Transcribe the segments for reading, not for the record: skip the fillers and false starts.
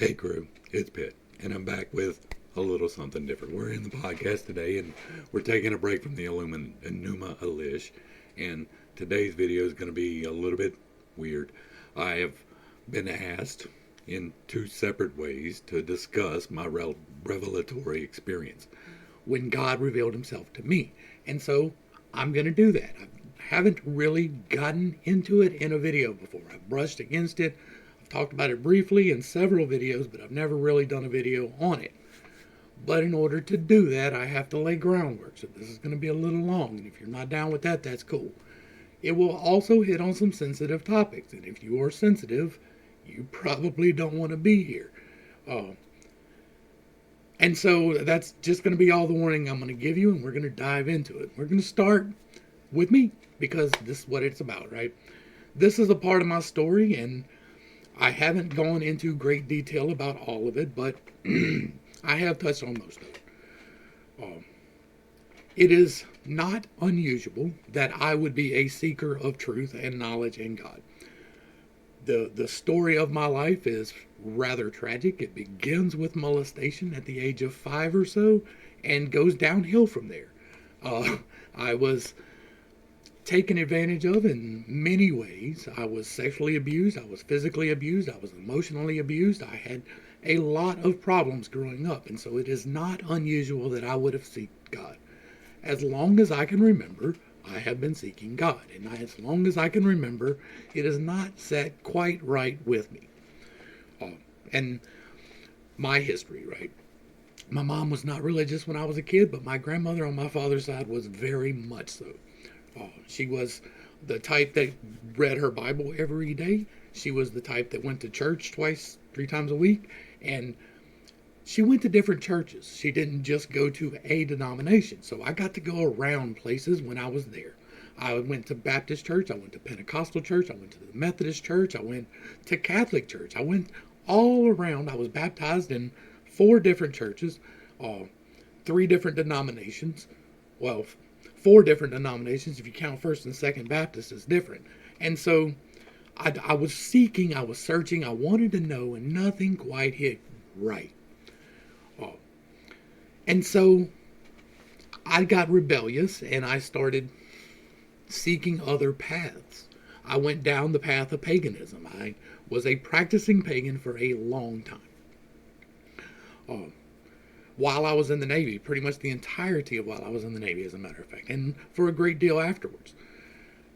Hey crew, it's Pitt, and I'm back with a little something different. We're in the podcast today, and we're taking a break from the Enuma Elish, and today's video is going to be a little bit weird. I have been asked in two separate ways to discuss my revelatory experience when God revealed himself to me, and so I'm going to do that. I haven't really gotten into it in a video before. I've brushed against it. Talked about it briefly in several videos, but I've never really done a video on it. But in order to do that, I have to lay groundwork. So this is going to be a little long, and if you're not down with that, that's cool. It will also hit on some sensitive topics, and if you are sensitive, you probably don't want to be here. And so that's just going to be all the warning I'm going to give you, and we're going to dive into it. We're going to start with me, because this is what it's about, right? This is a part of my story, and I haven't gone into great detail about all of it, but I have touched on most of it. It is not unusual that I would be a seeker of truth and knowledge in God. The story of my life is rather tragic. It begins with molestation at the age of 5 or so and goes downhill from there. I was taken advantage of in many ways. I was sexually abused, I was physically abused, I was emotionally abused. I had a lot of problems growing up, and so it is not unusual that I would have sought God. As long as I can remember, I have been seeking God, and as long as I can remember, it is not set quite right with me. And my history, right? My mom was not religious when I was a kid, but my grandmother on my father's side was very much so. She was the type that read her Bible every day. She was the type that went to church twice, 3 times a week. And she went to different churches. She didn't just go to a denomination. So I got to go around places when I was there. I went to Baptist church. I went to Pentecostal church. I went to the Methodist church. I went to Catholic church. I went all around. I was baptized in 4 different churches, 3 different denominations. Well, 4 different denominations. If you count First and Second Baptist, is different. And so I was seeking, I was searching, I wanted to know, and nothing quite hit right. And so I got rebellious, and I started seeking other paths. I went down the path of paganism. I was a practicing pagan for a long time. While I was in the Navy, pretty much the entirety of while I was in the Navy, as a matter of fact, and for a great deal afterwards.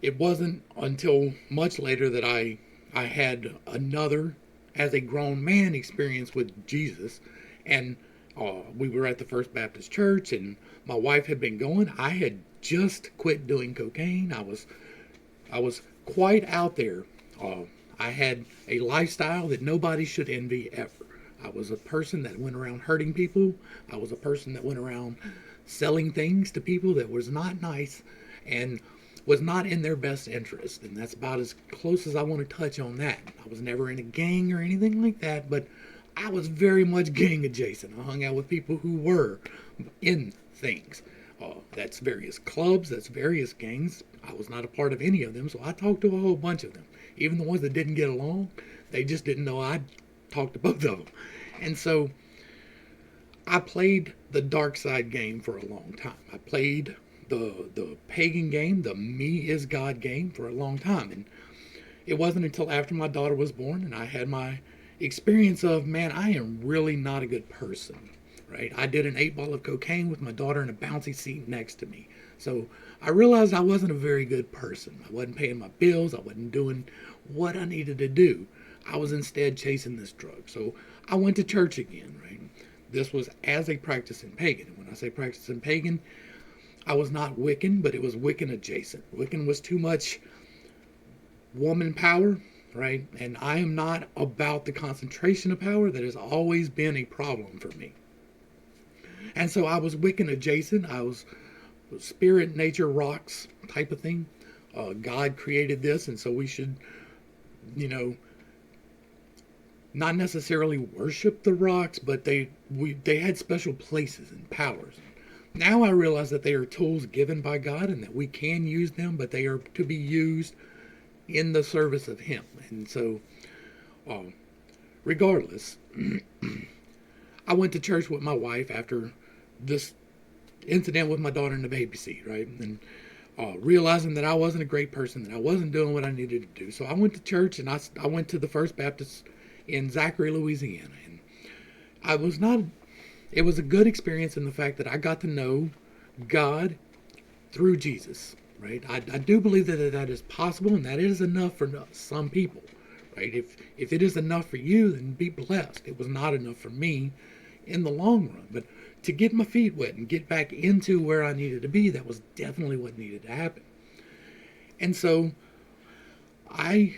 It wasn't until much later that I had another, as a grown man, experience with Jesus, and we were at the First Baptist Church, and my wife had been going. I had just quit doing cocaine. I was quite out there. I had a lifestyle that nobody should envy ever. I was a person that went around hurting people. I was a person that went around selling things to people that was not nice and was not in their best interest. And that's about as close as I want to touch on that. I was never in a gang or anything like that, but I was very much gang adjacent. I hung out with people who were in things. That's various clubs, that's various gangs. I was not a part of any of them, so I talked to a whole bunch of them. Even the ones that didn't get along, they just didn't know I talked to both of them. And so I played the dark side game for a long time. I played the pagan game, the me is God game for a long time. And it wasn't until after my daughter was born and I had my experience of, man, I am really not a good person, right? I did an 8-ball of cocaine with my daughter in a bouncy seat next to me. So I realized I wasn't a very good person. I wasn't paying my bills. I wasn't doing what I needed to do. I was instead chasing this drug. So I went to church again, right? This was as a practicing pagan. And when I say practicing pagan, I was not Wiccan, but it was Wiccan adjacent. Wiccan was too much woman power, right? And I am not about the concentration of power. That has always been a problem for me. And so I was Wiccan adjacent. I was spirit, nature, rocks type of thing. God created this, and so we should, not necessarily worship the rocks, but they had special places and powers. Now I realize that they are tools given by God and that we can use them, but they are to be used in the service of Him. And so regardless, I went to church with my wife after this incident with my daughter in the baby seat, right? And realizing that I wasn't a great person, that I wasn't doing what I needed to do. So I went to church, and I went to the First Baptist in Zachary, Louisiana. And I was not, it was a good experience in the fact that I got to know God through Jesus, right? I do believe that is possible, and that is enough for some people, right? If it is enough for you, then be blessed. It was not enough for me in the long run, but to get my feet wet and get back into where I needed to be, that was definitely what needed to happen. And so I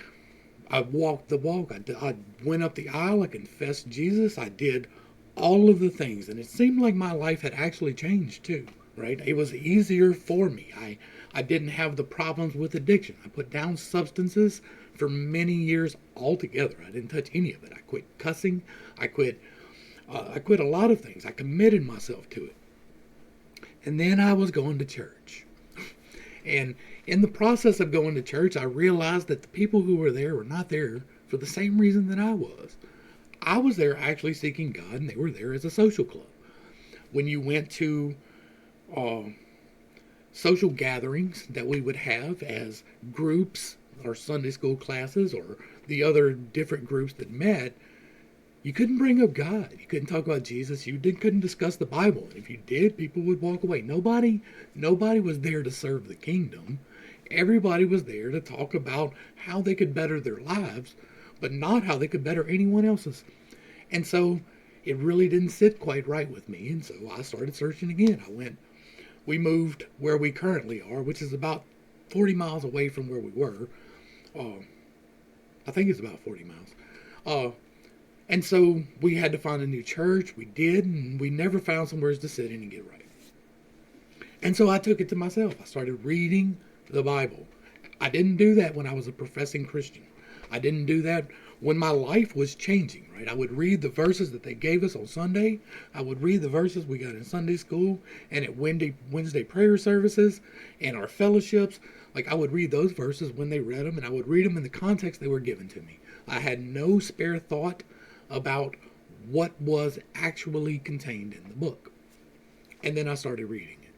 walked the walk. I went up the aisle. I confessed Jesus. I did all of the things, and it seemed like my life had actually changed too, right? It was easier for me. I didn't have the problems with addiction. I put down substances for many years altogether. I didn't touch any of it. I quit cussing. I quit a lot of things. I committed myself to it. And then I was going to church. And in the process of going to church, I realized that the people who were there were not there for the same reason that I was. I was there actually seeking God, and they were there as a social club. When you went to social gatherings that we would have as groups or Sunday school classes or the other different groups that met, you couldn't bring up God. You couldn't talk about Jesus. You couldn't discuss the Bible. And if you did, people would walk away. Nobody was there to serve the kingdom. Everybody was there to talk about how they could better their lives, but not how they could better anyone else's. And so it really didn't sit quite right with me. And so I started searching again. We moved where we currently are, which is about 40 miles away from where we were. I think it's about 40 miles. And so we had to find a new church. We did, and we never found somewhere to sit in and get right. And so I took it to myself. I started reading the Bible. I didn't do that when I was a professing Christian. I didn't do that when my life was changing, right? I would read the verses that they gave us on Sunday. I would read the verses we got in Sunday school and at Wednesday prayer services and our fellowships. Like, I would read those verses when they read them, and I would read them in the context they were given to me. I had no spare thought about what was actually contained in the book. And then I started reading it.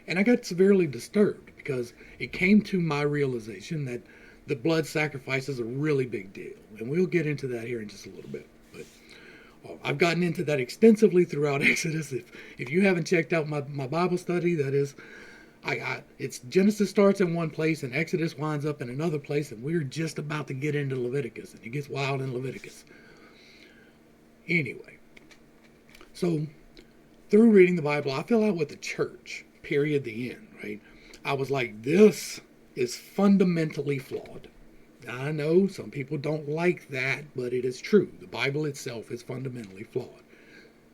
And I got severely disturbed because it came to my realization that the blood sacrifice is a really big deal. And we'll get into that here in just a little bit. But I've gotten into that extensively throughout Exodus. If you haven't checked out my Bible study, that is, it's Genesis starts in one place and Exodus winds up in another place, and we're just about to get into Leviticus, and it gets wild in Leviticus. Anyway, so through reading the Bible, I fell out with the church, period, the end, right? I was like, this is fundamentally flawed. I know some people don't like that, but it is true. The Bible itself is fundamentally flawed.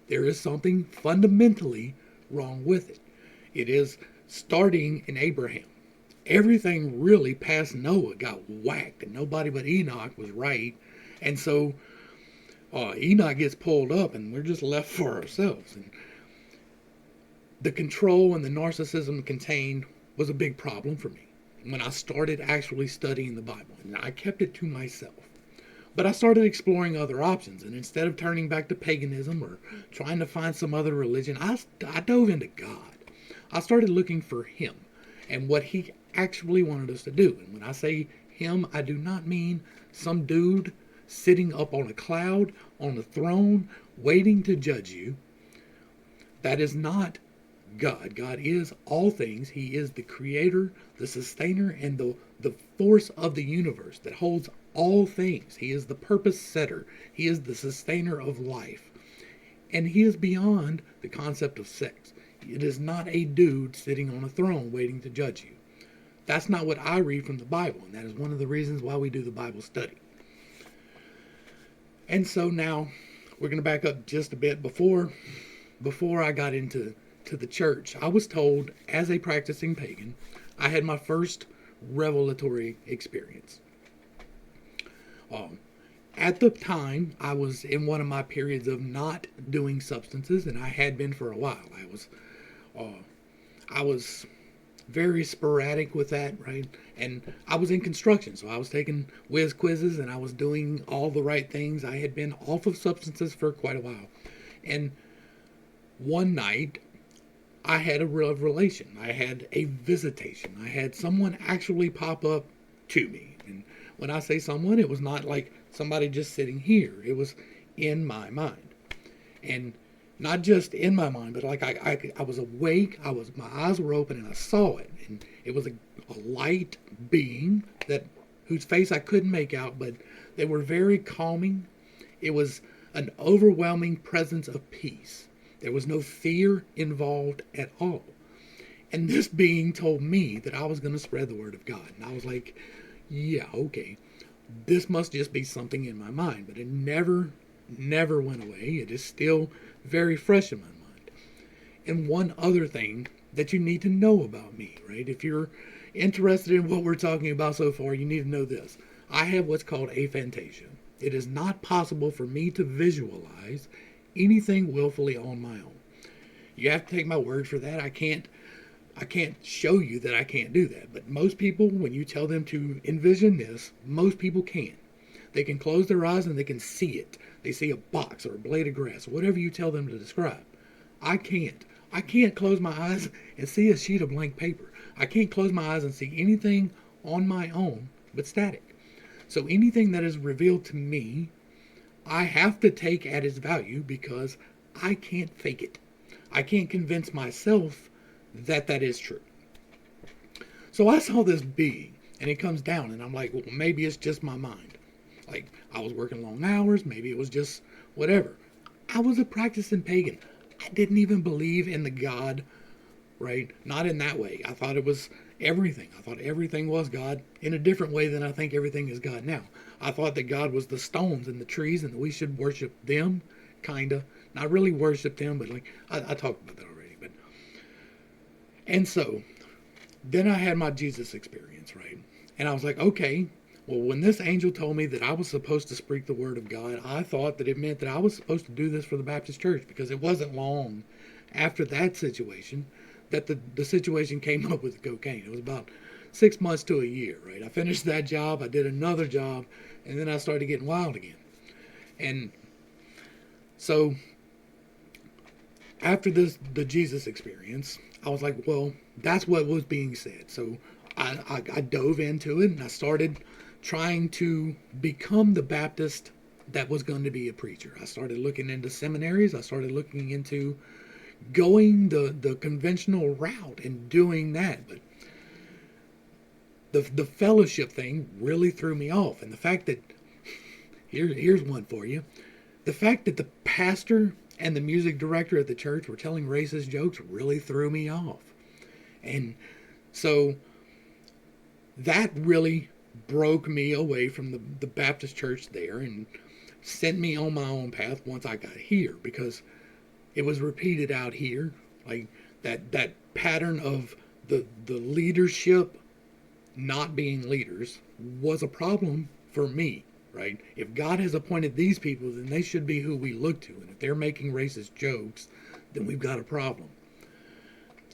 There is something fundamentally wrong with it. It is starting in Abraham. Everything really past Noah got whacked, and nobody but Enoch was right. And so Enoch gets pulled up, and we're just left for ourselves. And the control and the narcissism contained was a big problem for me when I started actually studying the Bible. And I kept it to myself. But I started exploring other options, and instead of turning back to paganism or trying to find some other religion, I dove into God. I started looking for Him and what He actually wanted us to do. And when I say Him, I do not mean some dude sitting up on a cloud, on a throne, waiting to judge you. That is not God. God is all things. He is the creator, the sustainer, and the force of the universe that holds all things. He is the purpose setter. He is the sustainer of life. And He is beyond the concept of sex. It is not a dude sitting on a throne waiting to judge you. That's not what I read from the Bible, and that is one of the reasons why we do the Bible study. And so now we're going to back up just a bit. Before I got into the church, I was told as a practicing pagan, I had my first revelatory experience. At the time, I was in one of my periods of not doing substances, and I had been for a while. I was very sporadic with that, right? And I was in construction, so I was taking whiz quizzes and I was doing all the right things. I had been off of substances for quite a while. And one night, I had a revelation. I had a visitation. I had someone actually pop up to me. And when I say someone, it was not like somebody just sitting here. It was in my mind. And not just in my mind, but like I was awake. My eyes were open and I saw it. And it was a light being that whose face I couldn't make out, but they were very calming. It was an overwhelming presence of peace. There was no fear involved at all. And this being told me that I was going to spread the word of God. And I was like, yeah, okay. This must just be something in my mind. But it never went away. It is still very fresh in my mind. And one other thing that you need to know about me, right? If you're interested in what we're talking about so far, you need to know this. I have what's called aphantasia. It is not possible for me to visualize anything willfully on my own. You have to take my word for that. I can't show you that I can't do that. But most people, when you tell them to envision this, most people can. They can close their eyes and they can see it. They see a box or a blade of grass, whatever you tell them to describe. I can't. I can't close my eyes and see a sheet of blank paper. I can't close my eyes and see anything on my own but static. So anything that is revealed to me, I have to take at its value because I can't fake it. I can't convince myself that that is true. So I saw this being, and it comes down, and I'm like, well, maybe it's just my mind. Like, I was working long hours, maybe it was just whatever. I was a practicing pagan. I didn't even believe in the God, right? Not in that way. I thought it was everything. I thought everything was God in a different way than I think everything is God now. I thought that God was the stones and the trees and that we should worship them, kinda. Not really worship them, but like, I talked about that already. And so, then I had my Jesus experience, right? And I was like, okay, well, when this angel told me that I was supposed to speak the word of God, I thought that it meant that I was supposed to do this for the Baptist church, because it wasn't long after that situation that the situation came up with the cocaine. It was about 6 months to a year, right? I finished that job, I did another job, and then I started getting wild again. And so after the Jesus experience, I was like, well, that's what was being said. So I dove into it and I started trying to become the Baptist that was going to be a preacher. I started looking into seminaries. I started looking into going the conventional route and doing that. But the fellowship thing really threw me off. And the fact that, here's one for you. The fact that the pastor and the music director at the church were telling racist jokes really threw me off. And so that really broke me away from the Baptist church there and sent me on my own path once I got here, because it was repeated out here, like that pattern of the leadership not being leaders was a problem for me, right? If God has appointed these people, then they should be who we look to. And if they're making racist jokes, then we've got a problem.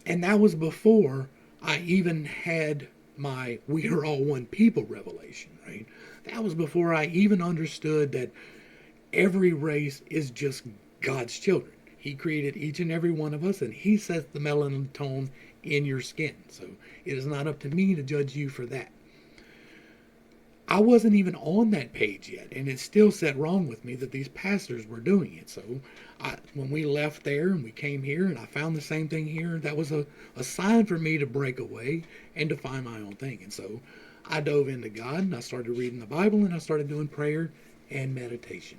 And that was before I even had my "we are all one people" revelation, right? That was before I even understood that every race is just God's children. He created each and every one of us, and He sets the melanin tone in your skin. So it is not up to me to judge you for that. I wasn't even on that page yet, and it still set wrong with me that these pastors were doing it. So when we left there and we came here and I found the same thing here, that was a sign for me to break away and to find my own thing. And so I dove into God and I started reading the Bible and I started doing prayer and meditation.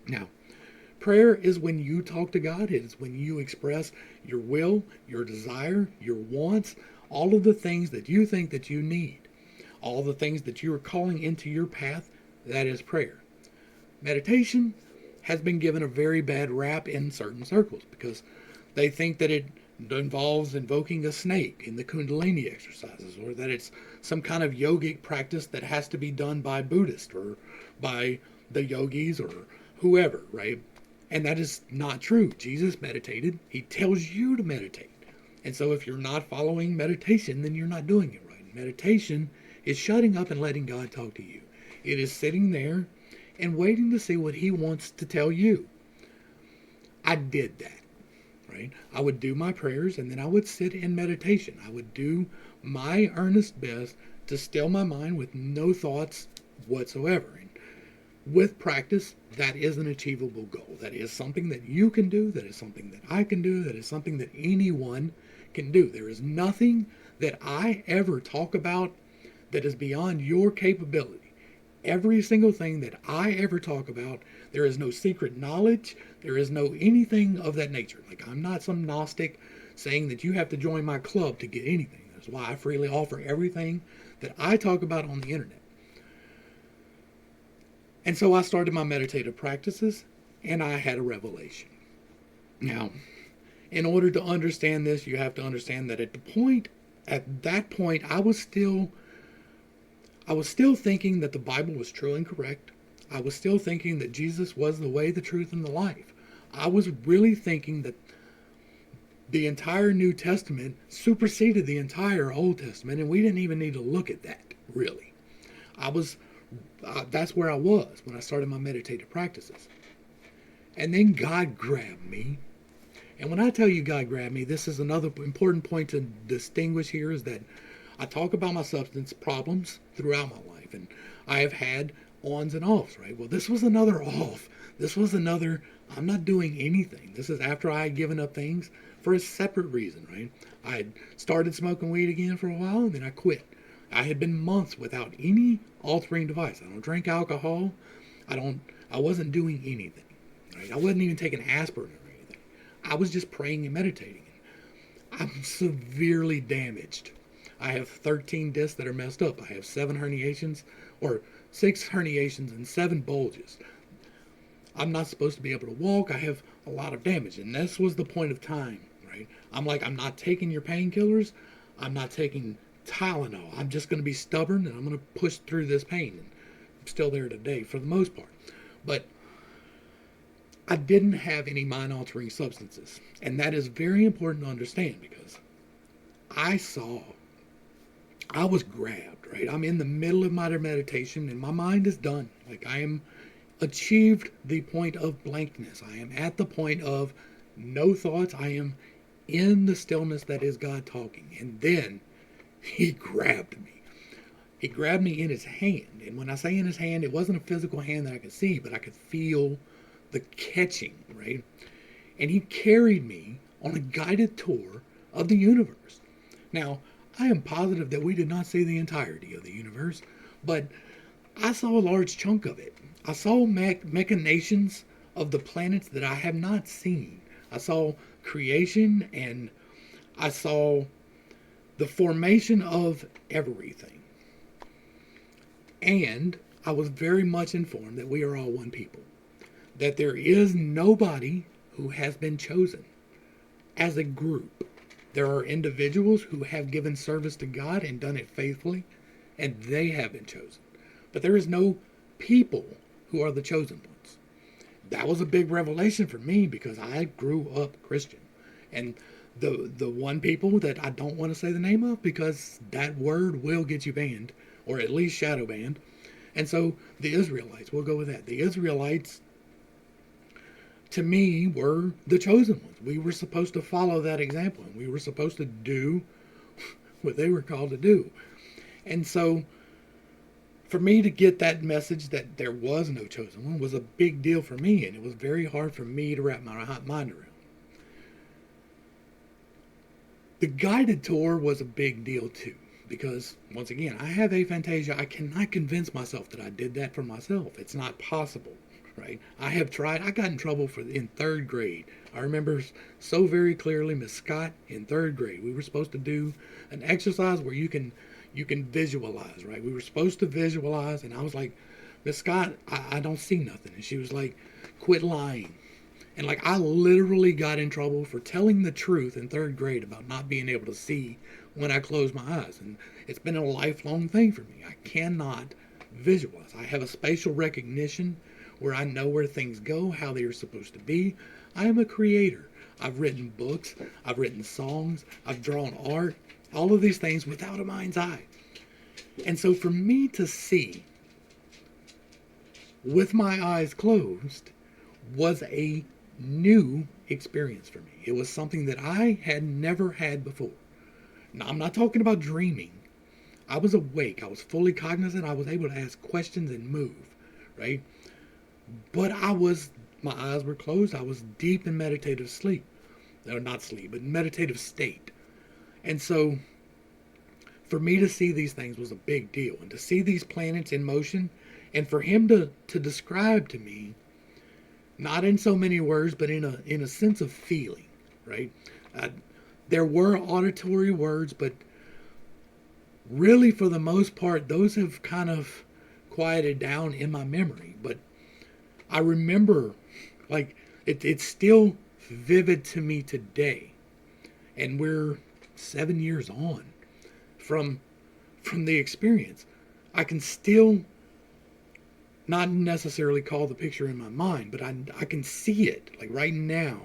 Now, prayer is when you talk to God. It is when you express your will, your desire, your wants, all of the things that you think that you need. All the things that you are calling into your path, that is prayer. Meditation has been given a very bad rap in certain circles because they think that it involves invoking a snake in the Kundalini exercises, or that it's some kind of yogic practice that has to be done by Buddhists or by the yogis or whoever, right? And that is not true. Jesus meditated. He tells you to meditate. And so if you're not following meditation, then you're not doing it right. Meditation is shutting up and letting God talk to you. It is sitting there and waiting to see what he wants to tell you. I did that, right? I would do my prayers and then I would sit in meditation. I would do my earnest best to still my mind with no thoughts whatsoever. And with practice, that is an achievable goal. That is something that you can do. That is something that I can do. That is something that anyone can do. There is nothing that I ever talk about that is beyond your capability. Every single thing that I ever talk about, there is no secret knowledge. There is no anything of that nature. Like, I'm not some Gnostic saying that you have to join my club to get anything. That's why I freely offer everything that I talk about on the internet. And so I started my meditative practices, and I had a revelation. Now, in order to understand this, you have to understand that at that point, I was still thinking that the Bible was true and correct. I was still thinking that Jesus was the way, the truth, and the life. I was really thinking that the entire New Testament superseded the entire Old Testament, and we didn't even need to look at that, really. That's where I was when I started my meditative practices. And then God grabbed me. And when I tell you God grabbed me, this is another important point to distinguish here, is that I talk about my substance problems throughout my life, and I have had ons and offs, right? Well, this was another off. This was another, I'm not doing anything. This is after I had given up things for a separate reason, right? I had started smoking weed again for a while, and then I quit. I had been months without any altering device. I don't drink alcohol. I wasn't doing anything, right? I wasn't even taking aspirin or anything. I was just praying and meditating. I'm severely damaged. I have 13 discs that are messed up. I have 6 herniations and 7 bulges. I'm not supposed to be able to walk. I have a lot of damage. And this was the point of time, right? I'm not taking your painkillers. I'm not taking Tylenol. I'm just going to be stubborn, and I'm going to push through this pain. And I'm still there today for the most part. But I didn't have any mind-altering substances. And that is very important to understand, because I was grabbed, right? I'm in the middle of my meditation and my mind is done. Like, I am achieved the point of blankness. I am at the point of no thoughts. I am in the stillness that is God talking. And then he grabbed me. He grabbed me in his hand. And when I say in his hand, it wasn't a physical hand that I could see, but I could feel the catching, right? And he carried me on a guided tour of the universe. Now, I am positive that we did not see the entirety of the universe, but I saw a large chunk of it. I saw machinations of the planets that I have not seen. I saw creation, and I saw the formation of everything. And I was very much informed that we are all one people, that there is nobody who has been chosen as a group. There are individuals who have given service to God and done it faithfully, and they have been chosen. But there is no people who are the chosen ones. That was a big revelation for me, because I grew up Christian. And the one people that I don't want to say the name of, because that word will get you banned, or at least shadow banned. And so the Israelites, we'll go with that. The Israelites, to me, were the chosen ones. We were supposed to follow that example, and we were supposed to do what they were called to do. And so for me to get that message that there was no chosen one was a big deal for me, and it was very hard for me to wrap my mind around. The guided tour was a big deal too, because once again, I have aphantasia. I cannot convince myself that I did that for myself. It's not possible. Right? I have tried. I got in trouble in 3rd grade. I remember so very clearly, Miss Scott, in 3rd grade, we were supposed to do an exercise where you can visualize, right? We were supposed to visualize, and I was like, Miss Scott, I don't see nothing. And she was like, quit lying. And like, I literally got in trouble for telling the truth in 3rd grade about not being able to see when I close my eyes. And it's been a lifelong thing for me. I cannot visualize. I have a spatial recognition where I know where things go, how they are supposed to be. I am a creator. I've written books, I've written songs, I've drawn art, all of these things without a mind's eye. And so for me to see with my eyes closed was a new experience for me. It was something that I had never had before. Now, I'm not talking about dreaming. I was awake. I was fully cognizant. I was able to ask questions and move, right? But my eyes were closed. I was deep in meditative sleep. Or not sleep, but meditative state. And so for me to see these things was a big deal. And to see these planets in motion, and for him to describe to me, not in so many words, but in a sense of feeling, right? There were auditory words, but really for the most part, those have kind of quieted down in my memory. But I remember, like, it's still vivid to me today. And we're 7 years on from the experience. I can still not necessarily call the picture in my mind, but I can see it. Like right now,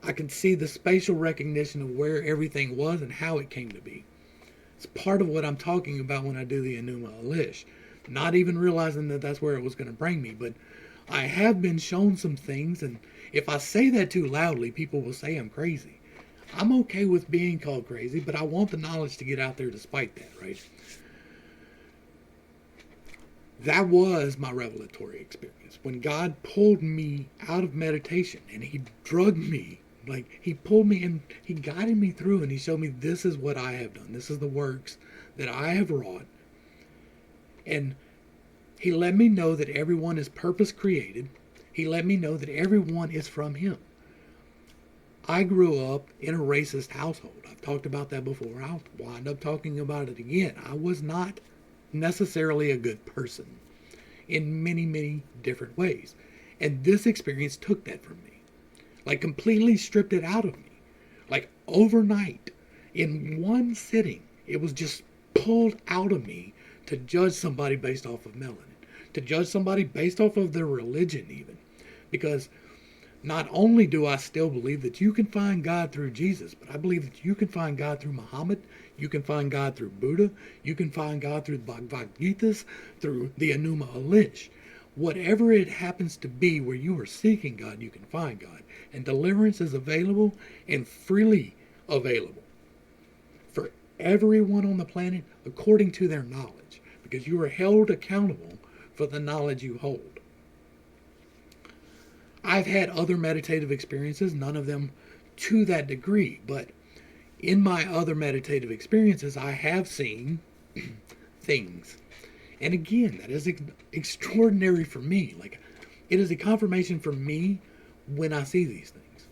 I can see the spatial recognition of where everything was and how it came to be. It's part of what I'm talking about when I do the Enuma Elish. Not even realizing that that's where it was going to bring me, but I have been shown some things, and if I say that too loudly, people will say I'm crazy. I'm okay with being called crazy, but I want the knowledge to get out there despite that, right? That was my revelatory experience. When God pulled me out of meditation and he drugged me, like he pulled me and he guided me through and he showed me this is what I have done. This is the works that I have wrought. And he let me know that everyone is purpose created. He let me know that everyone is from him. I grew up in a racist household. I've talked about that before. I'll wind up talking about it again. I was not necessarily a good person in many, many different ways. And this experience took that from me. Like completely stripped it out of me. Like overnight, in one sitting, it was just pulled out of me to judge somebody based off of melanin. To judge somebody based off of their religion even. Because not only do I still believe that you can find God through Jesus, but I believe that you can find God through Muhammad, you can find God through Buddha, you can find God through the Bhagavad Gita, through the Enuma Elish. Whatever it happens to be where you are seeking God, you can find God. And deliverance is available and freely available for everyone on the planet according to their knowledge, because you are held accountable for the knowledge you hold. I've had other meditative experiences, none of them to that degree, but in my other meditative experiences, I have seen things. And again, that is extraordinary for me. Like, it is a confirmation for me when I see these things.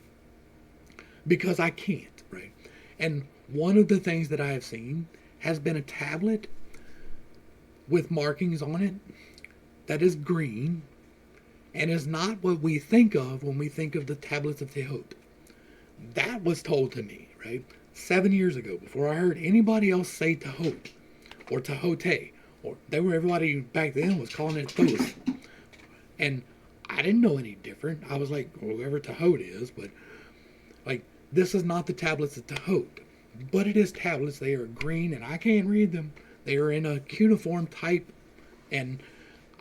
Because I can't, right? And one of the things that I have seen has been a tablet with markings on it that is green, and is not what we think of when we think of the tablets of Tehot. That was told to me, right? 7 years ago, before I heard anybody else say Tehot or Tehote, or everybody back then was calling it Thoth. And I didn't know any different. I was like, whoever Tehot is, but like, this is not the tablets of Tehot. But it is tablets. They are green, and I can't read them. They are in a cuneiform type, and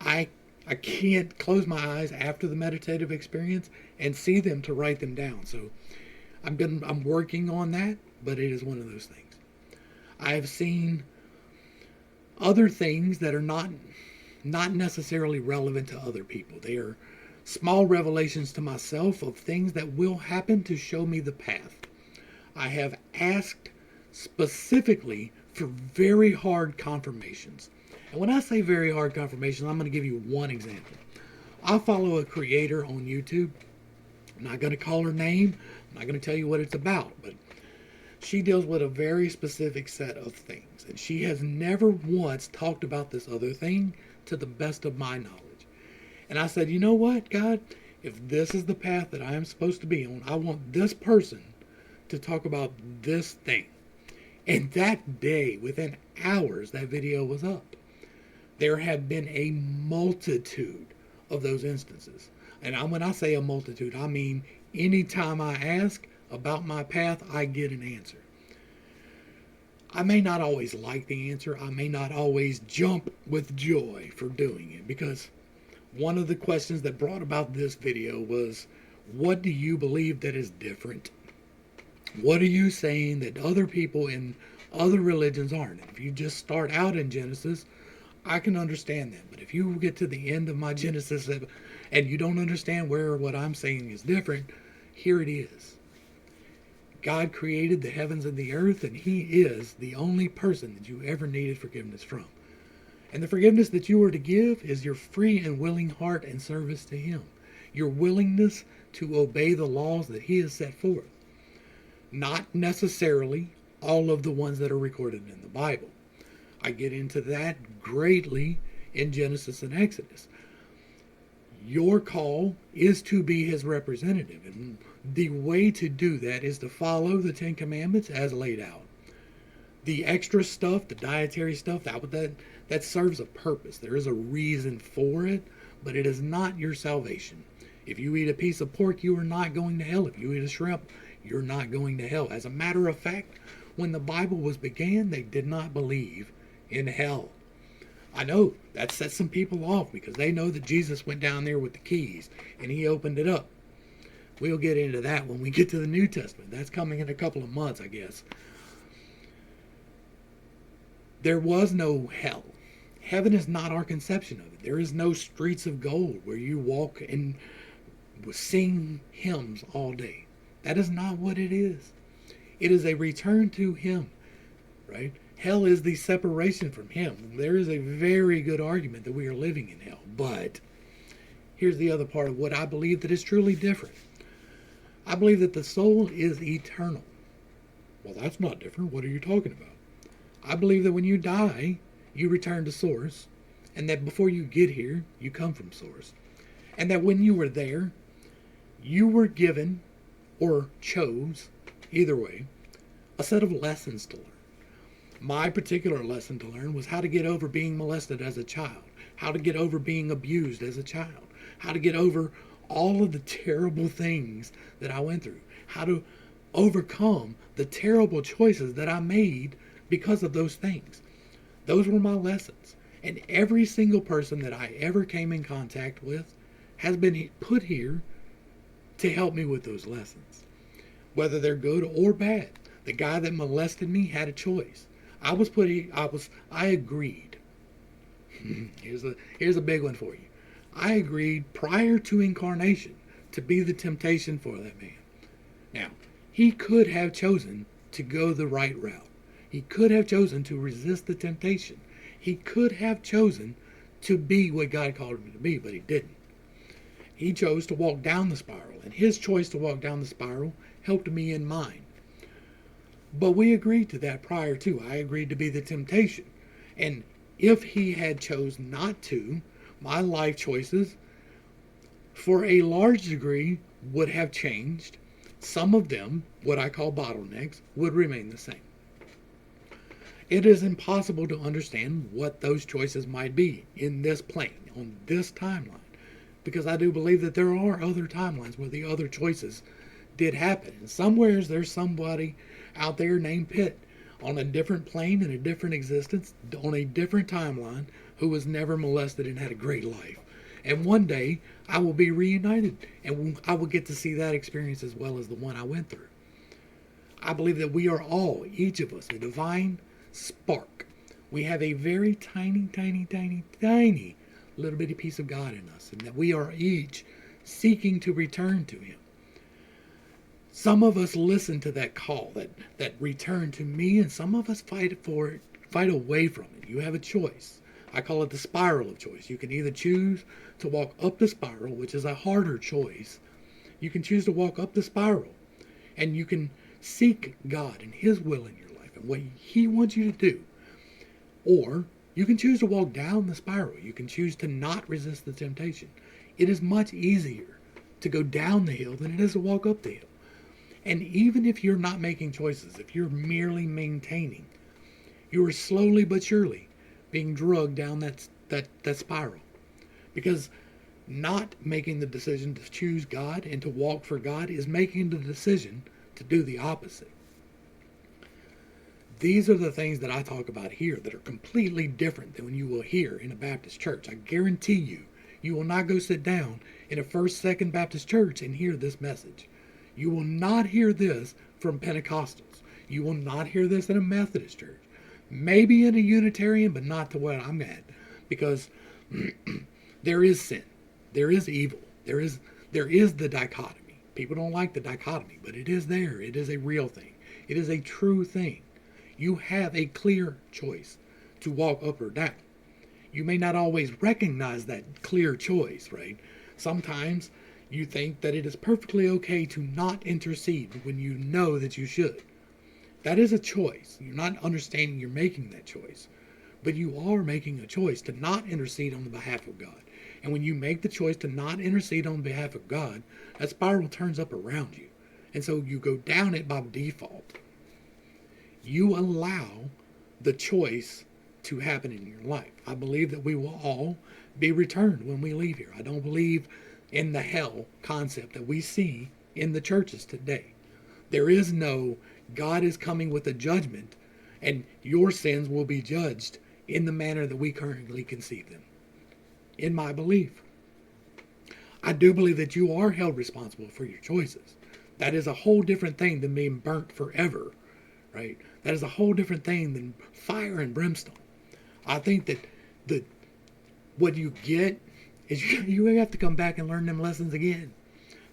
I can't close my eyes after the meditative experience and see them to write them down. So I'm working on that, but it is one of those things. I've seen other things that are not necessarily relevant to other people. They are small revelations to myself of things that will happen to show me the path. I have asked specifically for very hard confirmations. And when I say very hard confirmations, I'm going to give you one example. I follow a creator on YouTube. I'm not going to call her name. I'm not going to tell you what it's about, but she deals with a very specific set of things. And she has never once talked about this other thing to the best of my knowledge. And I said, you know what, God? If this is the path that I am supposed to be on, I want this person to talk about this thing. And that day, within hours, that video was up. There have been a multitude of those instances. And when I say a multitude, I mean anytime I ask about my path, I get an answer. I may not always like the answer. I may not always jump with joy for doing it, because one of the questions that brought about this video was, what do you believe that is different? What are you saying that other people in other religions aren't? If you just start out in Genesis, I can understand that. But if you get to the end of my Genesis and you don't understand where what I'm saying is different, here it is. God created the heavens and the earth, and He is the only person that you ever needed forgiveness from. And the forgiveness that you are to give is your free and willing heart and service to Him. Your willingness to obey the laws that He has set forth. Not necessarily all of the ones that are recorded in the Bible. I get into that greatly in Genesis and Exodus. Your call is to be His representative, and the way to do that is to follow the 10 Commandments as laid out. The extra stuff, the dietary stuff, that serves a purpose. There is a reason for it, but it is not your salvation. If you eat a piece of pork, you are not going to hell. If you eat a shrimp, you're not going to hell. As a matter of fact, when the Bible was began, they did not believe in hell. I know that sets some people off because they know that Jesus went down there with the keys and He opened it up. We'll get into that when we get to the New Testament. That's coming in a couple of months, I guess. There was no hell. Heaven is not our conception of it. There is no streets of gold where you walk and sing hymns all day. That is not what it is. It is a return to Him, right? Hell is the separation from Him. There is a very good argument that we are living in hell. But here's the other part of what I believe that is truly different. I believe that the soul is eternal. Well, that's not different. What are you talking about? I believe that when you die, you return to Source, and that before you get here, you come from Source. And that when you were there, you were given, or chose, either way, a set of lessons to learn. My particular lesson to learn was how to get over being molested as a child, how to get over being abused as a child, how to get over all of the terrible things that I went through, how to overcome the terrible choices that I made because of those things. Those were my lessons. And every single person that I ever came in contact with has been put here to help me with those lessons, whether they're good or bad. The guy that molested me had a choice. I agreed. Here's a big one for you. I agreed prior to incarnation to be the temptation for that man. Now, he could have chosen to go the right route. He could have chosen to resist the temptation. He could have chosen to be what God called him to be, but he didn't. He chose to walk down the spiral, and his choice to walk down the spiral helped me in mine. But we agreed to that prior to. I agreed to be the temptation. And if he had chose not to, my life choices, for a large degree, would have changed. Some of them, what I call bottlenecks, would remain the same. It is impossible to understand what those choices might be in this plane, on this timeline, because I do believe that there are other timelines where the other choices did happen. And somewhere there's somebody out there named Pitt on a different plane in a different existence, on a different timeline, who was never molested and had a great life. And one day I will be reunited and I will get to see that experience as well as the one I went through. I believe that we are all, each of us, a divine spark. We have a very tiny little bitty piece of God in us, and that we are each seeking to return to Him. Some of us listen to that call, that return to me, and some of us fight away from it. You have a choice. I call it the spiral of choice. You can either choose to walk up the spiral, which is a harder choice. You can choose to walk up the spiral, and you can seek God and His will in your life and what He wants you to do. Or you can choose to walk down the spiral. You can choose to not resist the temptation. It is much easier to go down the hill than it is to walk up the hill. And even if you're not making choices, if you're merely maintaining, you are slowly but surely being drugged down that spiral. Because Not making the decision to choose God and to walk for God is making the decision to do the opposite. These are the things that I talk about here that are completely different than when you will hear in a Baptist church. I guarantee you, you will not go sit down in a First, Second Baptist church and hear this message. You will not hear this from Pentecostals. You will not hear this in a Methodist church. Maybe in a Unitarian, but not to what I'm at. Because there is sin. There is evil. There is the dichotomy. People don't like the dichotomy, but it is there. It is a real thing. It is a true thing. You have a clear choice to walk up or down. You may not always recognize that clear choice, right? Sometimes you think that it is perfectly okay to not intercede when you know that you should. That is a choice. You're not understanding you're making that choice. But you are making a choice to not intercede on the behalf of God. And when you make the choice to not intercede on behalf of God, that spiral turns up around you. And so you go down it by default. You allow the choice to happen in your life. I believe that we will all be returned when we leave here. I don't believe in the hell concept that we see in the churches today. There is no God is coming with a judgment and your sins will be judged in the manner that we currently conceive them. In my belief, I do believe that you are held responsible for your choices. That is a whole different thing than being burnt forever, right? That is a whole different thing than fire and brimstone. I think that what you get is you have to come back and learn them lessons again.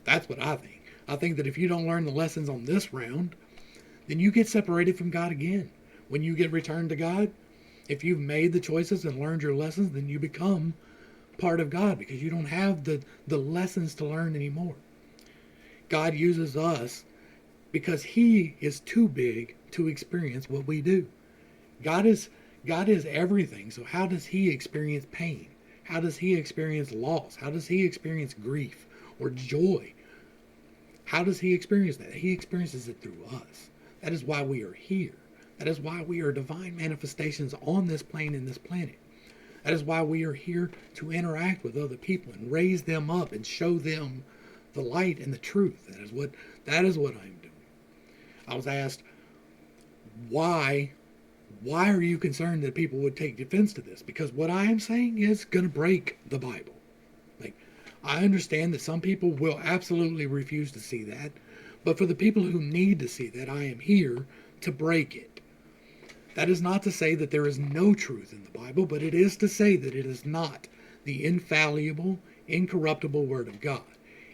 That's what I think. I think that if you don't learn the lessons on this round, then you get separated from God again. When you get returned to God, if you've made the choices and learned your lessons, then you become part of God because you don't have the lessons to learn anymore. God uses us because He is too big to experience what we do. God is everything. So how does He experience pain? How does He experience loss? How does He experience grief or joy? How does He experience that? He experiences it through us. That is why we are here. That is why we are divine manifestations on this plane and this planet. That is why we are here to interact with other people and raise them up and show them the light and the truth. That is what I'm doing. I was asked, why are you concerned that people would take defense to this? Because what I am saying is going to break the Bible. Like, I understand that some people will absolutely refuse to see that, but for the people who need to see that, I am here to break it. That is not to say that there is no truth in the Bible, but it is to say that it is not the infallible, incorruptible Word of God.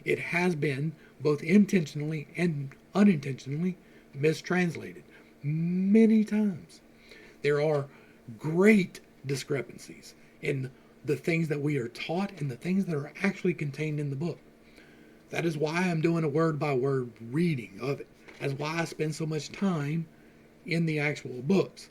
It has been both intentionally and unintentionally mistranslated many times. There are great discrepancies in the things that we are taught and the things that are actually contained in the book. That is why I'm doing a word-by-word reading of it. That's why I spend so much time in the actual books.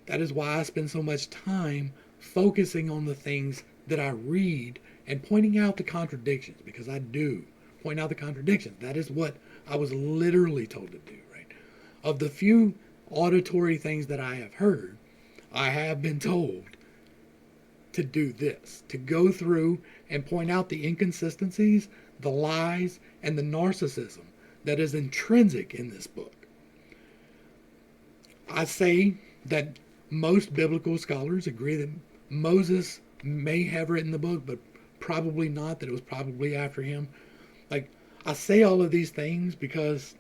That is why I spend so much time focusing on the things that I read and pointing out the contradictions, because I do point out the contradictions. That is what I was literally told to do, right? Of the few auditory things that I have heard, I have been told to do this, to go through and point out the inconsistencies, the lies, and the narcissism that is intrinsic in this book. I say that most biblical scholars agree that Moses may have written the book, but probably not, that it was probably after him. Like, I say all of these things because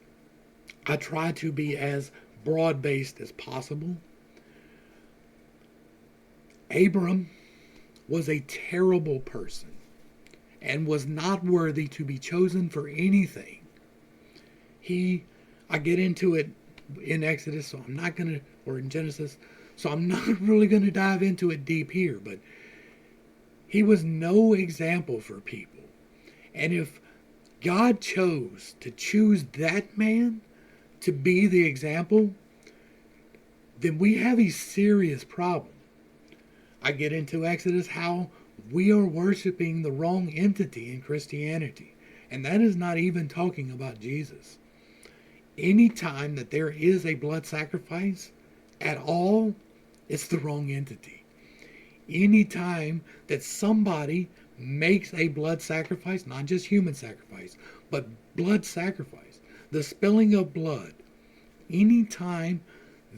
I try to be as broad-based as possible. Abram was a terrible person and was not worthy to be chosen for anything. I get into it in Exodus, so I'm not going to, or in Genesis, so I'm not really going to dive into it deep here, but he was no example for people. And if God chose to choose that man to be the example, then we have a serious problem. I get into Exodus how we are worshiping the wrong entity in Christianity. And that is not even talking about Jesus. Anytime that there is a blood sacrifice at all, it's the wrong entity. Anytime that somebody makes a blood sacrifice, not just human sacrifice, but blood sacrifice, the spilling of blood, anytime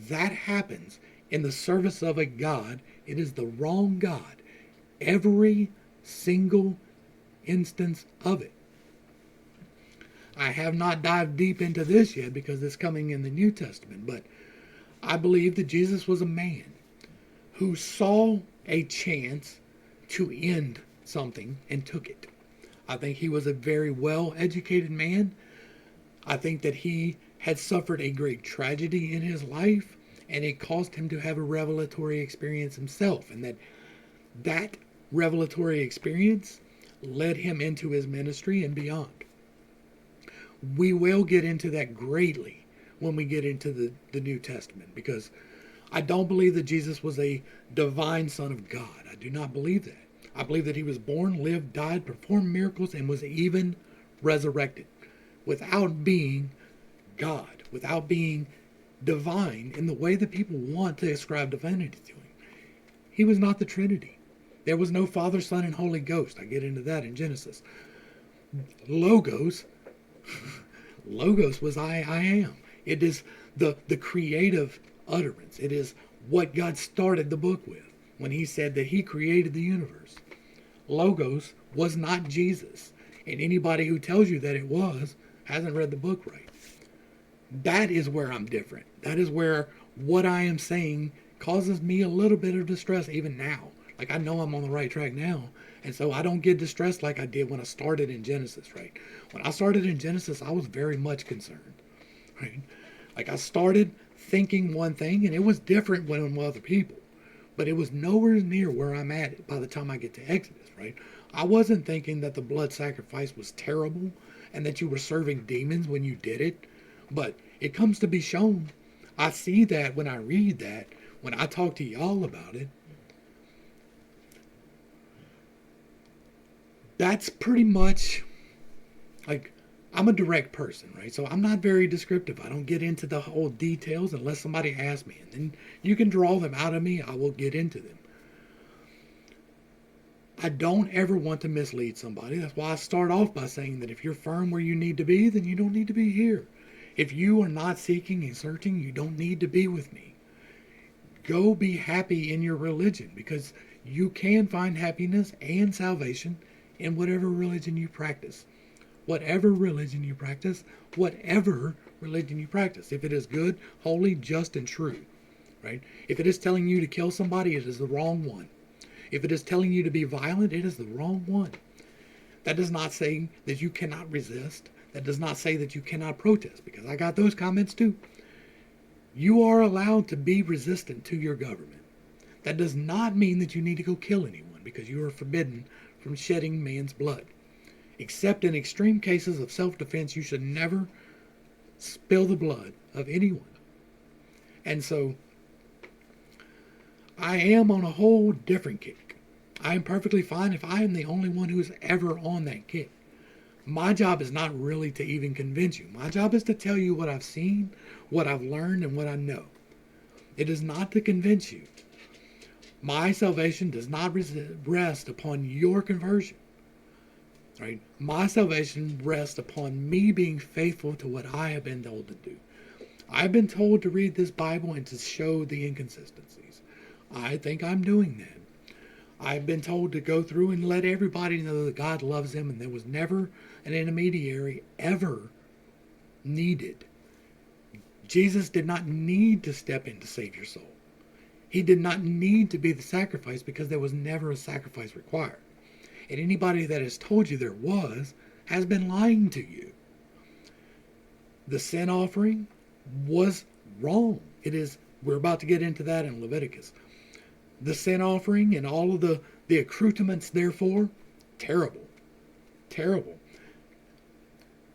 that happens in the service of a God, it is the wrong God. Every single instance of it. I have not dived deep into this yet because it's coming in the New Testament, but I believe that Jesus was a man who saw a chance to end something and took it. I think he was a very well-educated man. I think that he had suffered a great tragedy in his life, and it caused him to have a revelatory experience himself, and that revelatory experience led him into his ministry and beyond. We will get into that greatly when we get into the New Testament, because I don't believe that Jesus was a divine Son of God. I do not believe that. I believe that he was born, lived, died, performed miracles, and was even resurrected without being God, without being divine in the way that people want to ascribe divinity to him. He was not the Trinity. There was no Father, Son, and Holy Ghost. I get into that in Genesis. Logos was I am. It is the creative utterance. It is what God started the book with when he said that he created the universe. Logos was not Jesus. And anybody who tells you that it was hasn't read the book right. That is where I'm different. That is where what I am saying causes me a little bit of distress even now. Like, I know I'm on the right track now, and so I don't get distressed like I did when I started in Genesis, right? When I started in Genesis, I was very much concerned, right? Like, I started thinking one thing, and it was different when with other people, but it was nowhere near where I'm at by the time I get to Exodus, right? I wasn't thinking that the blood sacrifice was terrible and that you were serving demons when you did it, but it comes to be shown. I see that when I read that, when I talk to y'all about it. That's pretty much, like, I'm a direct person, right? So I'm not very descriptive. I don't get into the whole details unless somebody asks me. And then you can draw them out of me. I will get into them. I don't ever want to mislead somebody. That's why I start off by saying that if you're firm where you need to be, then you don't need to be here. If you are not seeking and searching, you don't need to be with me. Go be happy in your religion, because you can find happiness and salvation in whatever religion you practice. Whatever religion you practice, whatever religion you practice. If it is good, holy, just, and true, right? If it is telling you to kill somebody, it is the wrong one. If it is telling you to be violent, it is the wrong one. That does not say that you cannot resist. That does not say that you cannot protest, because I got those comments too. You are allowed to be resistant to your government. That does not mean that you need to go kill anyone, because you are forbidden from shedding man's blood. Except in extreme cases of self-defense, you should never spill the blood of anyone. And so, I am on a whole different kick. I am perfectly fine if I am the only one who is ever on that kick. My job is not really to even convince you. My job is to tell you what I've seen, what I've learned, and what I know. It is not to convince you. My salvation does not rest upon your conversion. Right? My salvation rests upon me being faithful to what I have been told to do. I've been told to read this Bible and to show the inconsistencies. I think I'm doing that. I've been told to go through and let everybody know that God loves them, and there was never an intermediary ever needed. Jesus did not need to step in to save your soul. He did not need to be the sacrifice, because there was never a sacrifice required. And anybody that has told you there was has been lying to you. The sin offering was wrong. We're about to get into that in Leviticus. The sin offering and all of the accoutrements therefore, terrible. Terrible.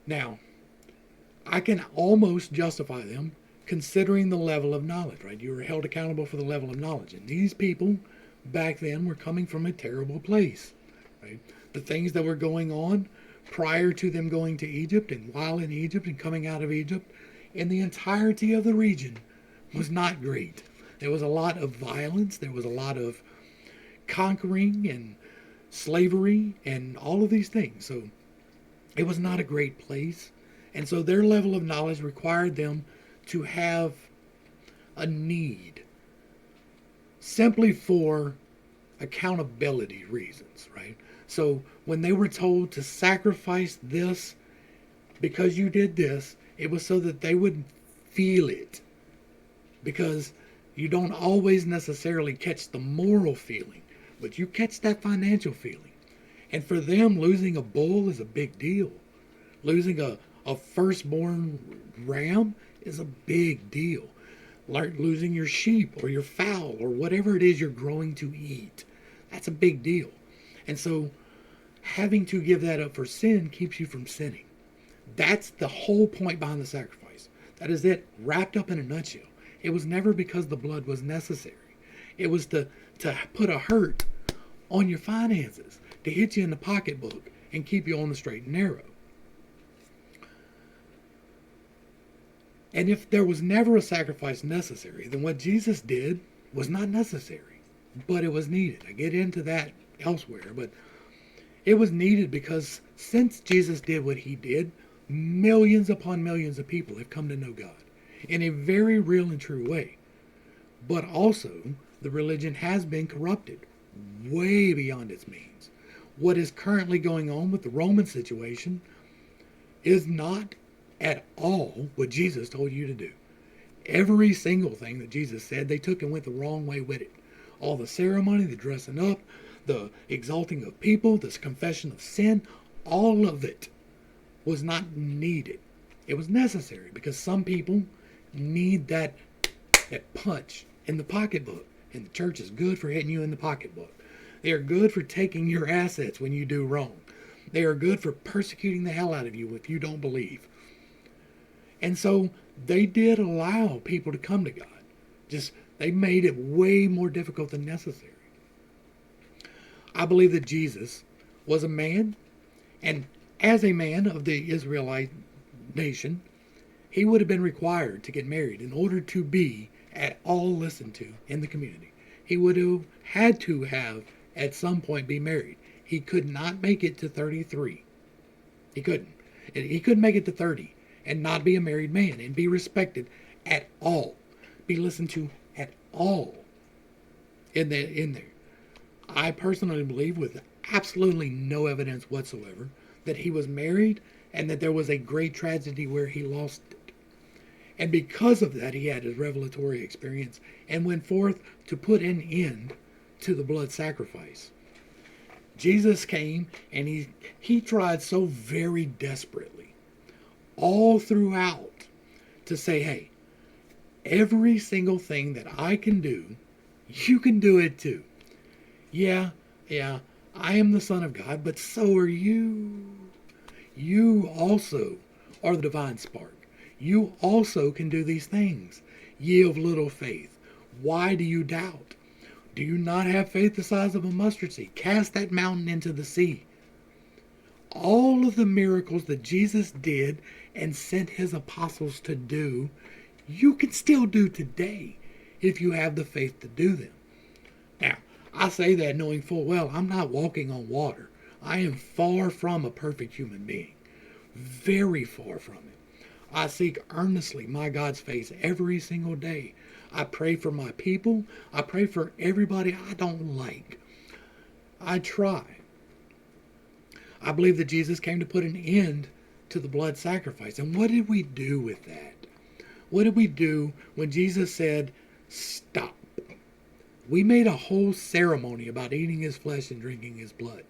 Now, I can almost justify them considering the level of knowledge, right? You were held accountable for the level of knowledge. And these people back then were coming from a terrible place, right? The things that were going on prior to them going to Egypt and while in Egypt and coming out of Egypt in the entirety of the region was not great. There was a lot of violence. There was a lot of conquering and slavery and all of these things. So it was not a great place. And so their level of knowledge required them to have a need simply for accountability reasons, right? So when they were told to sacrifice this because you did this, it was so that they would feel it. Because you don't always necessarily catch the moral feeling, but you catch that financial feeling. And for them, losing a bull is a big deal. Losing a firstborn ram is a big deal. Like losing your sheep or your fowl or whatever it is you're growing to eat, that's a big deal. And so having to give that up for sin keeps you from sinning. That's the whole point behind the sacrifice. That is it, wrapped up in a nutshell. It was never because the blood was necessary. It was to put a hurt on your finances, to hit you in the pocketbook and keep you on the straight and narrow. And if there was never a sacrifice necessary, then what Jesus did was not necessary, but it was needed. I get into that elsewhere, but it was needed because since Jesus did what he did, millions upon millions of people have come to know God in a very real and true way. But also, the religion has been corrupted way beyond its means. What is currently going on with the Roman situation is not at all what Jesus told you to do. Every single thing that Jesus said, they took and went the wrong way with it. All the ceremony, the dressing up, the exalting of people, this confession of sin, all of it was not needed. It was necessary because some people need that punch in the pocketbook. And the church is good for hitting you in the pocketbook. They are good for taking your assets when you do wrong. They are good for persecuting the hell out of you if you don't believe. And so they did allow people to come to God. Just they made it way more difficult than necessary. I believe that Jesus was a man, and as a man of the Israelite nation, he would have been required to get married in order to be at all listened to in the community. He would have had to have at some point be married. He could not make it to 33. He couldn't. He couldn't make it to 30 and not be a married man and be respected at all. Be listened to at all in there. I personally believe, with absolutely no evidence whatsoever, that he was married and that there was a great tragedy where he lost it. And because of that, he had his revelatory experience and went forth to put an end to the blood sacrifice. Jesus came and he tried so very desperately all throughout to say, hey, every single thing that I can do, you can do it too. Yeah, I am the Son of God, but so are you. You also are the divine spark. You also can do these things. Ye of little faith, why do you doubt? Do you not have faith the size of a mustard seed? Cast that mountain into the sea. All of the miracles that Jesus did and sent his apostles to do, you can still do today if you have the faith to do them. Now, I say that knowing full well I'm not walking on water. I am far from a perfect human being. Very far from it. I seek earnestly my God's face every single day. I pray for my people. I pray for everybody I don't like. I try. I believe that Jesus came to put an end to the blood sacrifice. And what did we do with that? What did we do when Jesus said, stop? We made a whole ceremony about eating his flesh and drinking his blood.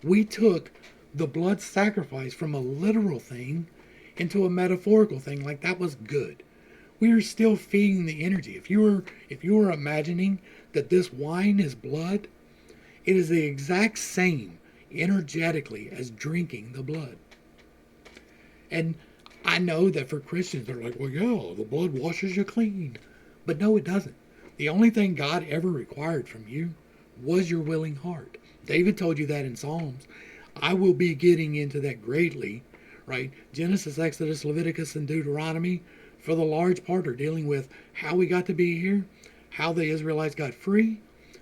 We took the blood sacrifice from a literal thing into a metaphorical thing, like that was good. We are still feeding the energy. If you were imagining that this wine is blood, it is the exact same energetically as drinking the blood. And I know that for Christians, they're like, well, yeah, the blood washes you clean. But no, it doesn't. The only thing God ever required from you was your willing heart. David told you that in Psalms. I will be getting into that greatly, right? Genesis, Exodus, Leviticus, and Deuteronomy, for the large part, are dealing with how we got to be here, how the Israelites got free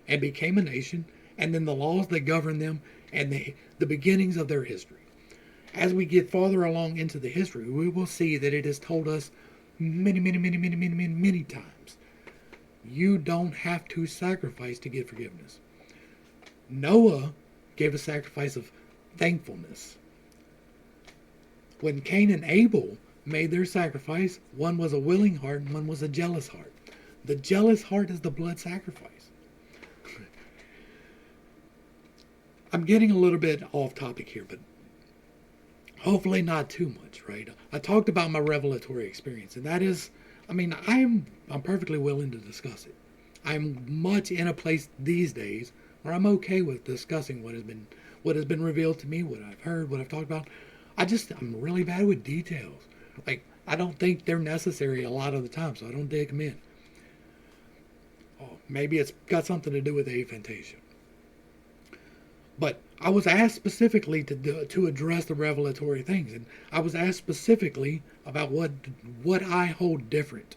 and became a nation, and then the laws that govern them, and the beginnings of their history. As we get farther along into the history, we will see that it has told us many times, you don't have to sacrifice to get forgiveness. Noah gave a sacrifice of thankfulness. When Cain and Abel made their sacrifice, one was a willing heart and one was a jealous heart. The jealous heart is the blood sacrifice. I'm getting a little bit off topic here, but hopefully not too much, right? I talked about my revelatory experience, and that is, I'm perfectly willing to discuss it. I'm much in a place these days where I'm okay with discussing what has been revealed to me, what I've heard, what I've talked about. I'm really bad with details. Like, I don't think they're necessary a lot of the time, so I don't dig them in. Oh, maybe it's got something to do with aphantasia. But I was asked specifically to address the revelatory things, and I was asked specifically about what I hold different.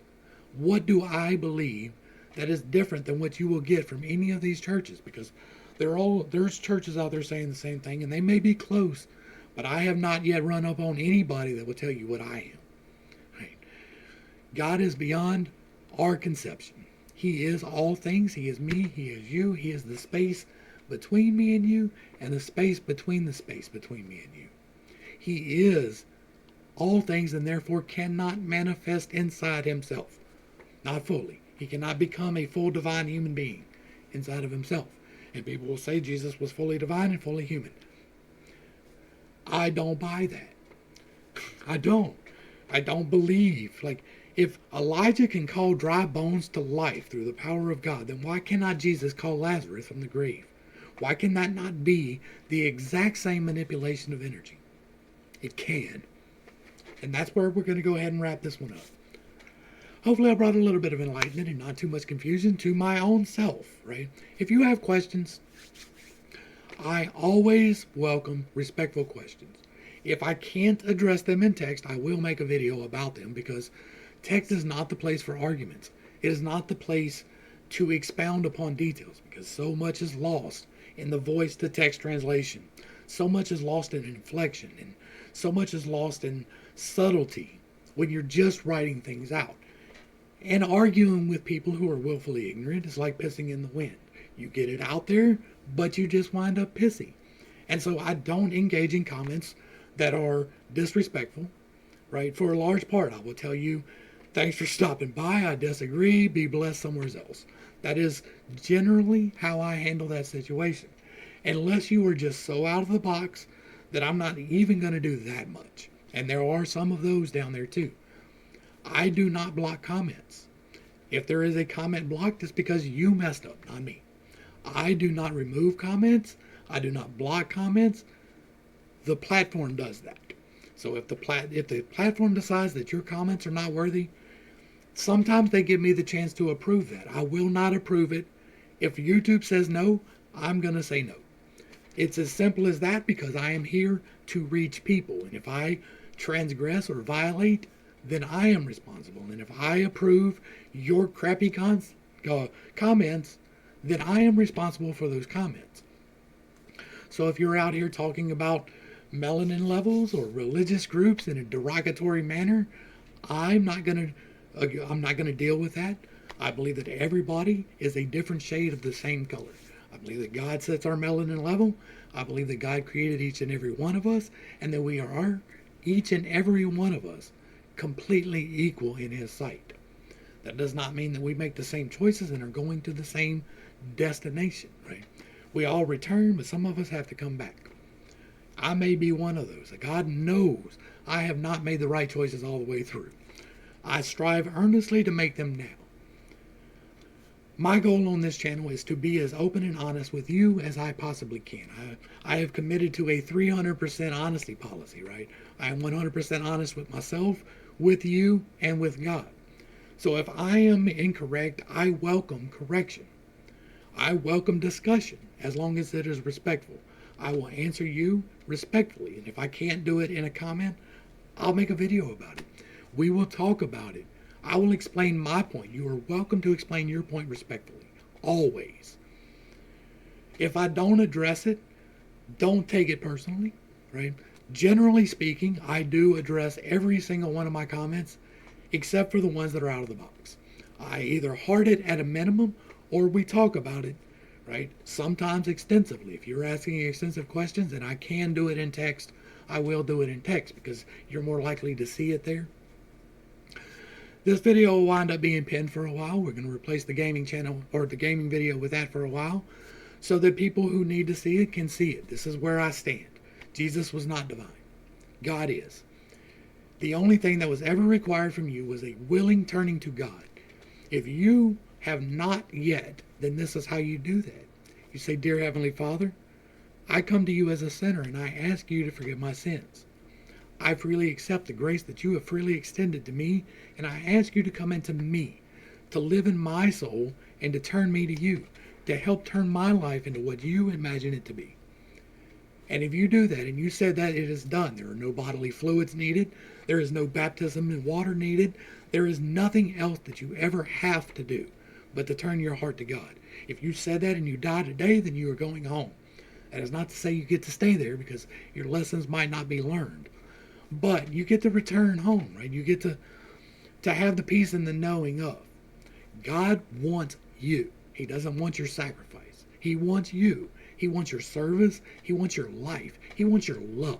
What do I believe that is different than what you will get from any of these churches? Because there's churches out there saying the same thing, and they may be close, but I have not yet run up on anybody that will tell you what I am. Right? God is beyond our conception. He is all things. He is me. He is you. He is the space between me and you, and the space between me and you. He is all things, and therefore cannot manifest inside himself. Not fully. He cannot become a full divine human being inside of himself. And people will say Jesus was fully divine and fully human. I don't buy that. I don't believe. Like, if Elijah can call dry bones to life through the power of God, then why cannot Jesus call Lazarus from the grave? Why can that not be the exact same manipulation of energy? It can. And that's where we're going to go ahead and wrap this one up. Hopefully I brought a little bit of enlightenment and not too much confusion to my own self, right? If you have questions, I always welcome respectful questions. If I can't address them in text, I will make a video about them, because text is not the place for arguments. It is not the place to expound upon details, because so much is lost in the voice to text translation. So much is lost in inflection, and so much is lost in subtlety when you're just writing things out. And arguing with people who are willfully ignorant is like pissing in the wind. You get it out there, but you just wind up pissy. And so I don't engage in comments that are disrespectful, right? For a large part, I will tell you, thanks for stopping by. I disagree. Be blessed somewhere else. That is generally how I handle that situation. Unless you are just so out of the box that I'm not even going to do that much. And there are some of those down there too. I do not block comments. If there is a comment blocked, it's because you messed up, not me. I do not remove comments. I do not block comments. The platform does that. So if the platform decides that your comments are not worthy, sometimes they give me the chance to approve that. I will not approve it. If YouTube says no, I'm going to say no. It's as simple as that, because I am here to reach people. And if I transgress or violate, then I am responsible. And if I approve your crappy comments, then I am responsible for those comments. So if you're out here talking about melanin levels or religious groups in a derogatory manner, I'm not going to deal with that. I believe that everybody is a different shade of the same color. I believe that God sets our melanin level. I believe that God created each and every one of us, and that we are, each and every one of us, completely equal in his sight. That does not mean that we make the same choices and are going to the same destination, right? We all return, but some of us have to come back. I may be one of those. God knows I have not made the right choices all the way through. I strive earnestly to make them now. My goal on this channel is to be as open and honest with you as I possibly can. I have committed to a 300% honesty policy, right? I am 100% honest with myself, with you, and with God. So if I am incorrect, I welcome correction. I welcome discussion, as long as it is respectful. I will answer you respectfully, and if I can't do it in a comment, I'll make a video about it. We will talk about it. I will explain my point. You are welcome to explain your point respectfully, always. If I don't address it, don't take it personally, right? Generally speaking, I do address every single one of my comments except for the ones that are out of the box. I either heart it at a minimum or we talk about it, right? Sometimes extensively. If you're asking extensive questions and I can do it in text, I will do it in text because you're more likely to see it there. This video will wind up being pinned for a while. We're going to replace the gaming channel or the gaming video with that for a while so that people who need to see it can see it. This is where I stand. Jesus was not divine. God is. The only thing that was ever required from you was a willing turning to God. If you have not yet, then this is how you do that. You say, Dear Heavenly Father, I come to you as a sinner and I ask you to forgive my sins. I freely accept the grace that you have freely extended to me, and I ask you to come into me, to live in my soul, and to turn me to you, to help turn my life into what you imagine it to be. And if you do that, and you said that it is done, there are no bodily fluids needed, there is no baptism in water needed, there is nothing else that you ever have to do but to turn your heart to God. If you said that and you die today, then you are going home. That is not to say you get to stay there because your lessons might not be learned. But you get to return home, right? You get to have the peace and the knowing of. God wants you. He doesn't want your sacrifice. He wants you. He wants your service. He wants your life. He wants your love.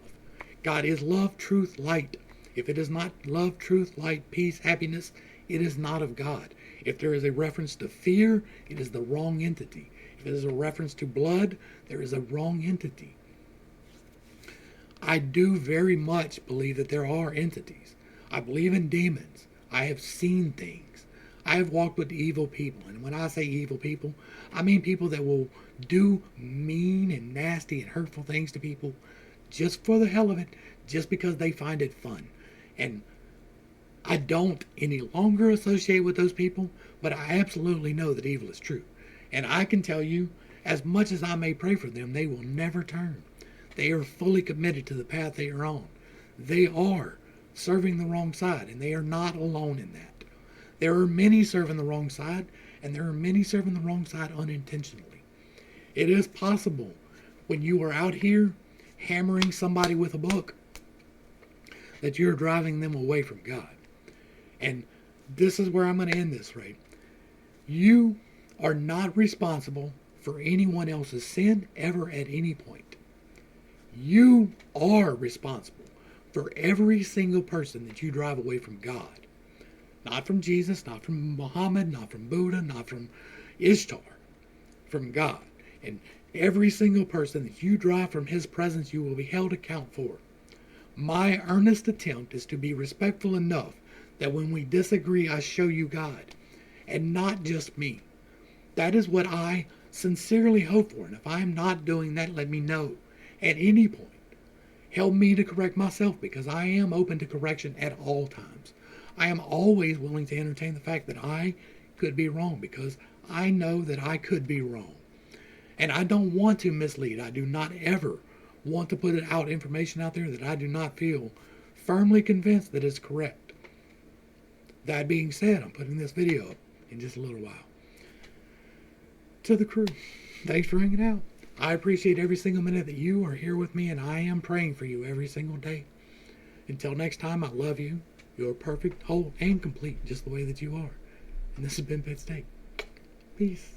God is love, truth, light. If it is not love, truth, light, peace, happiness, it is not of God. If there is a reference to fear, it is the wrong entity. If it is a reference to blood, there is a wrong entity. I do very much believe that there are entities. I believe in demons. I have seen things. I have walked with evil people. And when I say evil people, I mean people that will do mean and nasty and hurtful things to people just for the hell of it, just because they find it fun. And I don't any longer associate with those people, but I absolutely know that evil is true. And I can tell you, as much as I may pray for them, they will never turn. They are fully committed to the path they are on. They are serving the wrong side, and they are not alone in that. There are many serving the wrong side, and there are many serving the wrong side unintentionally. It is possible when you are out here hammering somebody with a book that you're driving them away from God. And this is where I'm going to end this, right? You are not responsible for anyone else's sin ever at any point. You are responsible for every single person that you drive away from God. Not from Jesus, not from Muhammad, not from Buddha, not from Ishtar. From God. And every single person that you drive from his presence, you will be held account for. My earnest attempt is to be respectful enough that when we disagree, I show you God. And not just me. That is what I sincerely hope for. And if I'm not doing that, let me know. At any point, help me to correct myself because I am open to correction at all times. I am always willing to entertain the fact that I could be wrong because I know that I could be wrong. And I don't want to mislead. I do not ever want to put out information out there that I do not feel firmly convinced that is correct. That being said, I'm putting this video up in just a little while. To the crew, thanks for hanging out. I appreciate every single minute that you are here with me, and I am praying for you every single day. Until next time, I love you. You are perfect, whole, and complete, just the way that you are. And this has been Pittstake. Peace.